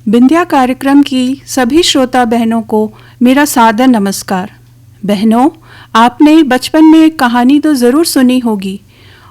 बिंदिया कार्यक्रम की सभी श्रोता बहनों को मेरा सादर नमस्कार। बहनों, आपने बचपन में एक कहानी तो ज़रूर सुनी होगी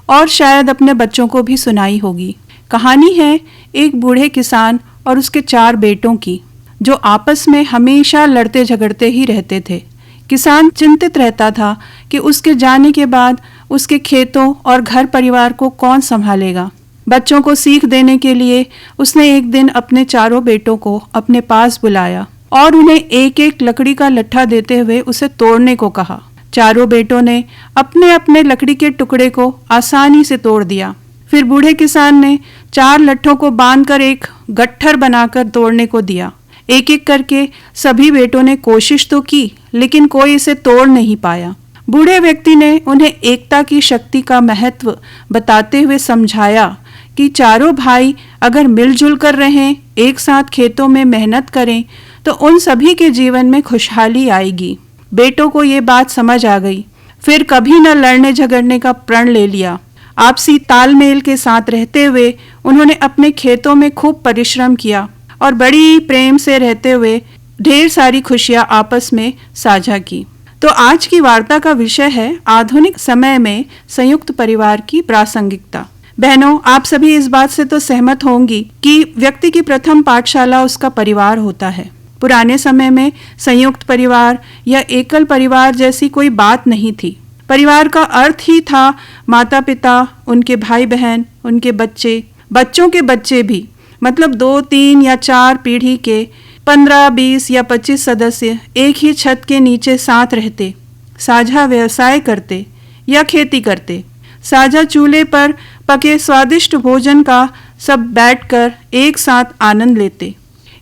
और शायद अपने बच्चों को भी सुनाई होगी। कहानी है एक बूढ़े किसान और उसके 4 बेटों की, जो आपस में हमेशा लड़ते झगड़ते ही रहते थे। किसान चिंतित रहता था कि उसके जाने के बाद उसके खेतों और घर परिवार को कौन संभालेगा। बच्चों को सीख देने के लिए उसने एक दिन अपने 4 बेटों को अपने पास बुलाया और उन्हें एक एक लकड़ी का लट्ठा देते हुए उसे तोड़ने को कहा। 4 बेटों ने अपने अपने लकड़ी के टुकड़े को आसानी से तोड़ दिया। फिर बूढ़े किसान ने 4 लट्ठों को बांधकर एक गट्ठर बनाकर तोड़ने को दिया। एक एक करके सभी बेटों ने कोशिश तो की, लेकिन कोई इसे तोड़ नहीं पाया। बूढ़े व्यक्ति ने उन्हें एकता की शक्ति का महत्व बताते हुए समझाया कि 4 भाई अगर मिलजुल कर रहें, एक साथ खेतों में मेहनत करें, तो उन सभी के जीवन में खुशहाली आएगी। बेटों को ये बात समझ आ गई। फिर कभी न लड़ने झगड़ने का प्रण ले लिया। आपसी तालमेल के साथ रहते हुए उन्होंने अपने खेतों में खूब परिश्रम किया और बड़ी प्रेम से रहते हुए ढेर सारी खुशियां आपस में साझा की। तो आज की वार्ता का विषय है आधुनिक समय में संयुक्त परिवार की प्रासंगिकता। बहनों, आप सभी इस बात से तो सहमत होंगी कि व्यक्ति की प्रथम पाठशाला उसका परिवार होता है। पुराने समय में संयुक्त परिवार या एकल परिवार जैसी कोई बात नहीं थी। परिवार का अर्थ ही था माता पिता, उनके भाई बहन, उनके बच्चे, बच्चों के बच्चे भी, मतलब 2, 3 या 4 पीढ़ी के 15, 20 या 25 सदस्य एक ही छत के नीचे साथ रहते, साझा व्यवसाय करते या खेती करते, साझा चूल्हे पर पके स्वादिष्ट भोजन का सब बैठकर एक साथ आनंद लेते।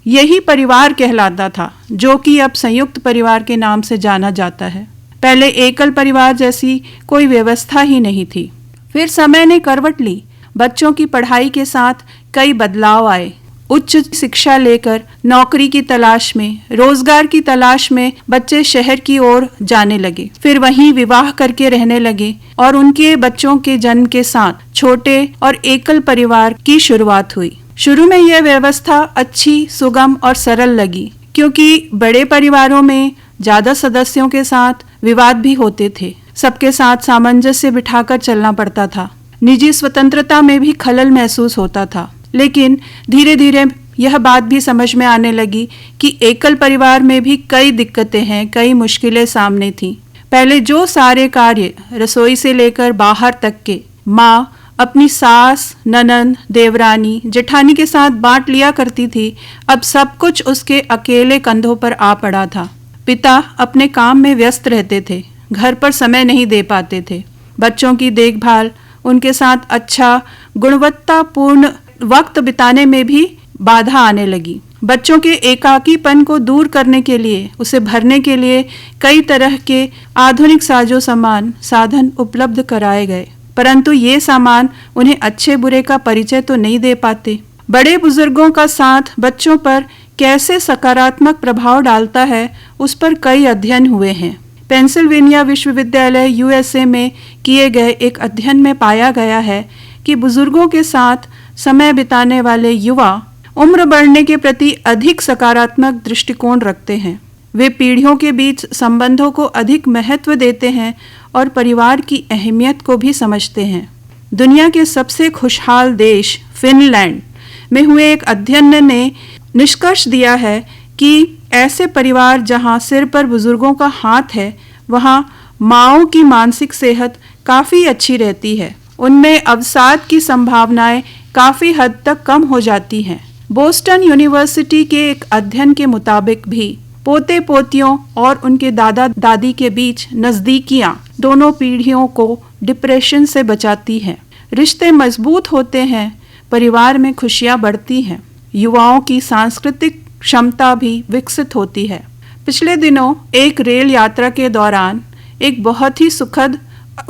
यही परिवार कहलाता था, जो कि अब संयुक्त परिवार के नाम से जाना जाता है। पहले एकल परिवार जैसी कोई व्यवस्था ही नहीं थी। फिर समय ने करवट ली। बच्चों की पढ़ाई के साथ कई बदलाव आए। उच्च शिक्षा लेकर नौकरी की तलाश में, रोजगार की तलाश में बच्चे शहर की ओर जाने लगे। फिर वहीं विवाह करके रहने लगे और उनके बच्चों के जन्म के साथ छोटे और एकल परिवार की शुरुआत हुई। शुरू में यह व्यवस्था अच्छी, सुगम और सरल लगी, क्योंकि बड़े परिवारों में ज्यादा सदस्यों के साथ विवाद भी होते थे। सबके साथ सामंजस्य बिठाकर चलना पड़ता था। निजी स्वतंत्रता में भी खलल महसूस होता था। लेकिन धीरे धीरे यह बात भी समझ में आने लगी कि एकल परिवार में भी कई दिक्कतें हैं, कई मुश्किलें सामने थीं। पहले जो सारे कार्य रसोई से लेकर बाहर तक के माँ अपनी सास, ननंद, देवरानी, जेठानी के साथ बांट लिया करती थी, अब सब कुछ उसके अकेले कंधों पर आ पड़ा था। पिता अपने काम में व्यस्त रहते थे, घर पर समय नहीं दे पाते थे। बच्चों की देखभाल, उनके साथ अच्छा गुणवत्तापूर्ण वक्त बिताने में भी बाधा आने लगी। बच्चों के एकाकीपन को दूर करने के लिए, उसे भरने के लिए कई तरह के आधुनिक साजो साधन उपलब्ध कराए गए, परंतु ये सामान उन्हें अच्छे बुरे का परिचय तो नहीं दे पाते। बड़े बुजुर्गों का साथ बच्चों पर कैसे सकारात्मक प्रभाव डालता है, उस पर कई अध्ययन हुए हैं। पेंसिल्वेनिया विश्वविद्यालय यूएसए में किए गए एक अध्ययन में पाया गया है कि बुजुर्गों के साथ समय बिताने वाले युवा उम्र बढ़ने के प्रति अधिक सकारात्मक दृष्टिकोण रखते हैं। वे पीढ़ियों के बीच संबंधों को अधिक महत्व देते हैं और परिवार की अहमियत को भी समझते हैं। दुनिया के सबसे खुशहाल देश फिनलैंड में हुए एक अध्ययन ने निष्कर्ष दिया है कि ऐसे परिवार जहां सिर पर बुजुर्गों का हाथ है, वहां माँओं की मानसिक सेहत काफ़ी अच्छी रहती है। उनमें अवसाद की संभावनाएं काफ़ी हद तक कम हो जाती हैं। बोस्टन यूनिवर्सिटी के एक अध्ययन के मुताबिक भी पोते पोतियों और उनके दादा दादी के बीच नज़दीकियां दोनों पीढ़ियों को डिप्रेशन से बचाती हैं। रिश्ते मजबूत होते हैं, परिवार में खुशियां बढ़ती हैं, युवाओं की सांस्कृतिक क्षमता भी विकसित होती है। पिछले दिनों एक रेल यात्रा के दौरान एक बहुत ही सुखद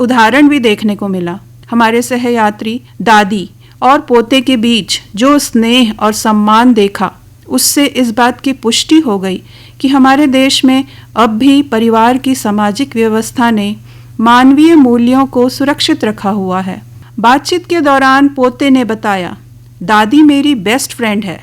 उदाहरण भी देखने को मिला। हमारे सहयात्री दादी और पोते के बीच जो स्नेह और सम्मान देखा, उससे इस बात की पुष्टि हो गई कि हमारे देश में अब भी परिवार की सामाजिक व्यवस्था ने मानवीय मूल्यों को सुरक्षित रखा हुआ है। बातचीत के दौरान पोते ने बताया, दादी मेरी बेस्ट फ्रेंड है,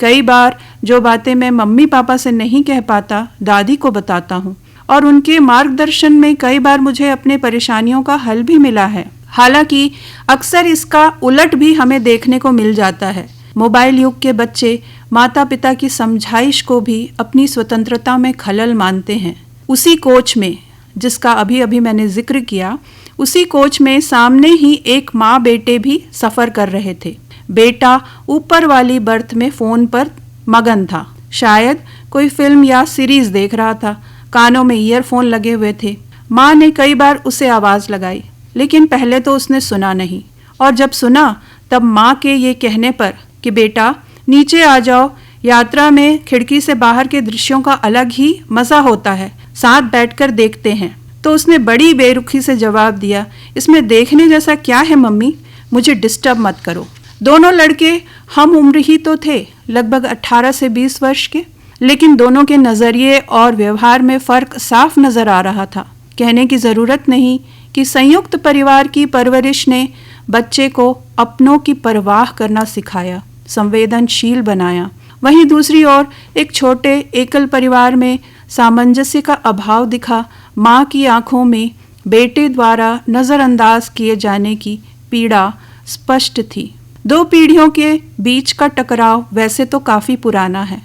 कई बार जो बातें मैं मम्मी पापा से नहीं कह पाता, दादी को बताता हूँ और उनके मार्गदर्शन में कई बार मुझे अपने परेशानियों का हल भी मिला है। हालांकि अक्सर इसका उलट भी हमें देखने को मिल जाता है। मोबाइल युग के बच्चे माता पिता की समझाइश को भी अपनी स्वतंत्रता में खलल मानते हैं। उसी कोच में, जिसका अभी अभी मैंने जिक्र किया, उसी कोच में सामने ही एक माँ बेटे भी सफ़र कर रहे थे। बेटा ऊपर वाली बर्थ में फ़ोन पर मगन था, शायद कोई फिल्म या सीरीज देख रहा था। कानों में ईयरफोन लगे हुए थे। माँ ने कई बार उसे आवाज़ लगाई, लेकिन पहले तो उसने सुना नहीं, और जब सुना तब माँ के ये कहने पर कि बेटा नीचे आ जाओ, यात्रा में खिड़की से बाहर के दृश्यों का अलग ही मज़ा होता है, साथ बैठकर देखते हैं, तो उसने बड़ी बेरुखी से जवाब दिया, इसमें देखने जैसा क्या है मम्मी, मुझे डिस्टर्ब मत करो। दोनों लड़के हम उम्र ही तो थे, लगभग 18 से 20 वर्ष के, लेकिन दोनों के नज़रिए और व्यवहार में फ़र्क साफ नज़र आ रहा था। कहने की ज़रूरत नहीं कि संयुक्त परिवार की परवरिश ने बच्चे को अपनों की परवाह करना सिखाया, संवेदनशील बनाया। वहीं दूसरी ओर एक छोटे एकल परिवार में सामंजस्य का अभाव दिखा। माँ की आंखों में बेटे द्वारा नज़रअंदाज किए जाने की पीड़ा स्पष्ट थी। दो पीढ़ियों के बीच का टकराव वैसे तो काफ़ी पुराना है,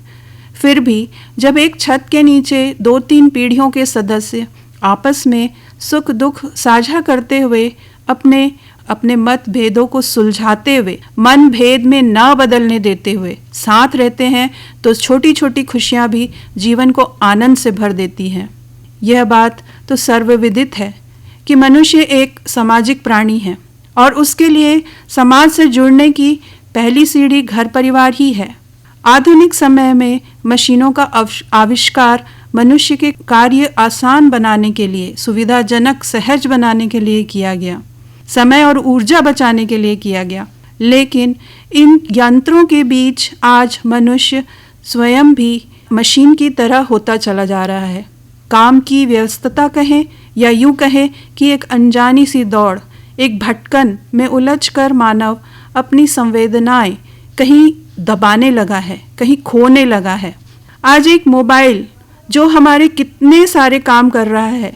फिर भी जब एक छत के नीचे 2-3 पीढ़ियों के सदस्य आपस में सुख दुख साझा करते हुए अपने अपने मतभेदों को सुलझाते हुए, मन भेद में न बदलने देते हुए साथ रहते हैं, तो छोटी छोटी खुशियां भी जीवन को आनंद से भर देती हैं। यह बात तो सर्वविदित है कि मनुष्य एक सामाजिक प्राणी है और उसके लिए समाज से जुड़ने की पहली सीढ़ी घर परिवार ही है। आधुनिक समय में मशीनों का आविष्कार मनुष्य के कार्य आसान बनाने के लिए, सुविधाजनक सहज बनाने के लिए किया गया, समय और ऊर्जा बचाने के लिए किया गया, लेकिन इन यंत्रों के बीच आज मनुष्य स्वयं भी मशीन की तरह होता चला जा रहा है। काम की व्यस्तता कहें या यूं कहें कि एक अनजानी सी दौड़, एक भटकन में उलझकर मानव अपनी संवेदनाएं कहीं दबाने लगा है, कहीं खोने लगा है। आज एक मोबाइल जो हमारे कितने सारे काम कर रहा है,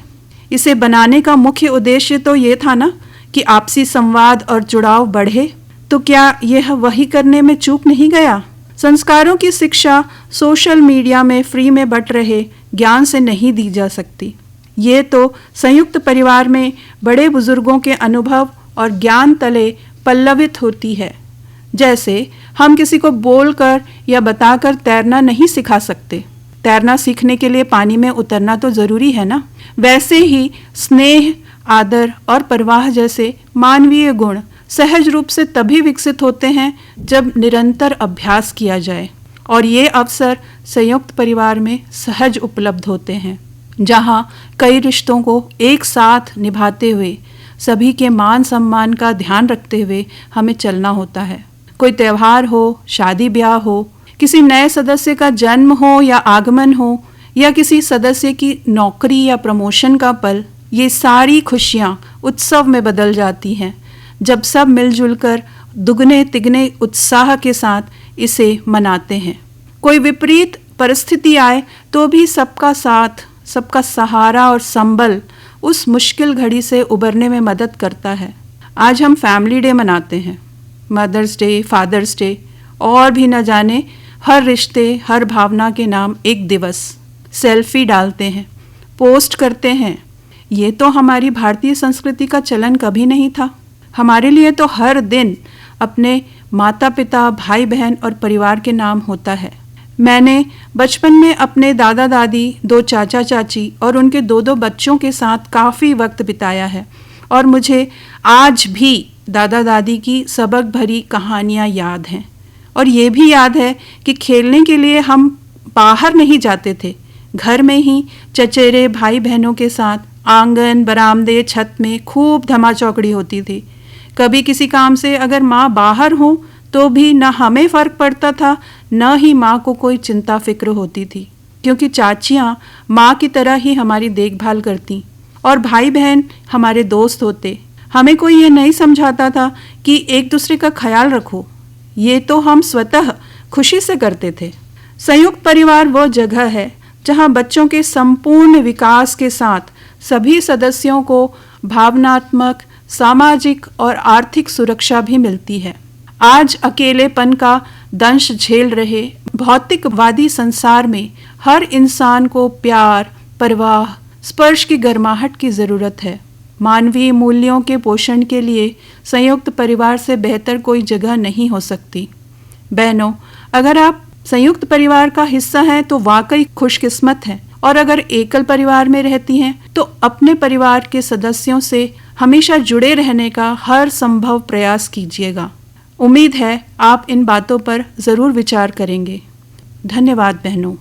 इसे बनाने का मुख्य उद्देश्य तो ये था ना कि आपसी संवाद और जुड़ाव बढ़े, तो क्या यह वही करने में चूक नहीं गया? संस्कारों की शिक्षा सोशल मीडिया में फ्री में बट रहे ज्ञान से नहीं दी जा सकती। ये तो संयुक्त परिवार में बड़े बुजुर्गों के अनुभव और ज्ञान तले पल्लवित होती है। जैसे हम किसी को बोलकर या बताकर तैरना नहीं सिखा सकते, तैरना सीखने के लिए पानी में उतरना तो ज़रूरी है ना। वैसे ही स्नेह, आदर और परवाह जैसे मानवीय गुण सहज रूप से तभी विकसित होते हैं जब निरंतर अभ्यास किया जाए, और ये अवसर संयुक्त परिवार में सहज उपलब्ध होते हैं, जहाँ कई रिश्तों को एक साथ निभाते हुए सभी के मान सम्मान का ध्यान रखते हुए हमें चलना होता है। कोई त्यौहार हो, शादी ब्याह हो, किसी नए सदस्य का जन्म हो या आगमन हो, या किसी सदस्य की नौकरी या प्रमोशन का पल, ये सारी खुशियाँ उत्सव में बदल जाती हैं जब सब मिलजुल कर दुगने तिगने उत्साह के साथ इसे मनाते हैं। कोई विपरीत परिस्थिति आए तो भी सबका साथ, सबका सहारा और संबल उस मुश्किल घड़ी से उबरने में मदद करता है। आज हम फैमिली डे मनाते हैं, मदर्स डे, फादर्स डे, और भी न जाने हर रिश्ते, हर भावना के नाम एक दिवस। सेल्फी डालते हैं, पोस्ट करते हैं। ये तो हमारी भारतीय संस्कृति का चलन कभी नहीं था। हमारे लिए तो हर दिन अपने माता पिता, भाई बहन और परिवार के नाम होता है। मैंने बचपन में अपने दादा दादी, 2 चाचा चाची और उनके 2-2 बच्चों के साथ काफ़ी वक्त बिताया है, और मुझे आज भी दादा दादी की सबक भरी कहानियाँ याद हैं। और ये भी याद है कि खेलने के लिए हम बाहर नहीं जाते थे, घर में ही चचेरे भाई बहनों के साथ आंगन, बरामदे, छत में खूब धमाचौकड़ी होती थी। कभी किसी काम से अगर माँ बाहर हो तो भी न हमें फ़र्क पड़ता था, न ही माँ को कोई चिंता फिक्र होती थी, क्योंकि चाचियाँ माँ की तरह ही हमारी देखभाल करती और भाई बहन हमारे दोस्त होते। हमें कोई ये नहीं समझाता था कि एक दूसरे का ख्याल रखो, ये तो हम स्वतः खुशी से करते थे। संयुक्त परिवार वो जगह है जहां बच्चों के संपूर्ण विकास के साथ सभी सदस्यों को भावनात्मक, सामाजिक और आर्थिक सुरक्षा भी मिलती है। आज अकेलेपन का दंश झेल रहे भौतिकवादी संसार में हर इंसान को प्यार, परवाह, स्पर्श की गर्माहट की ज़रूरत है। मानवीय मूल्यों के पोषण के लिए संयुक्त परिवार से बेहतर कोई जगह नहीं हो सकती। बहनों, अगर आप संयुक्त परिवार का हिस्सा हैं तो वाकई खुशकिस्मत हैं, और अगर एकल परिवार में रहती हैं तो अपने परिवार के सदस्यों से हमेशा जुड़े रहने का हर संभव प्रयास कीजिएगा। उम्मीद है आप इन बातों पर ज़रूर विचार करेंगे। धन्यवाद बहनों।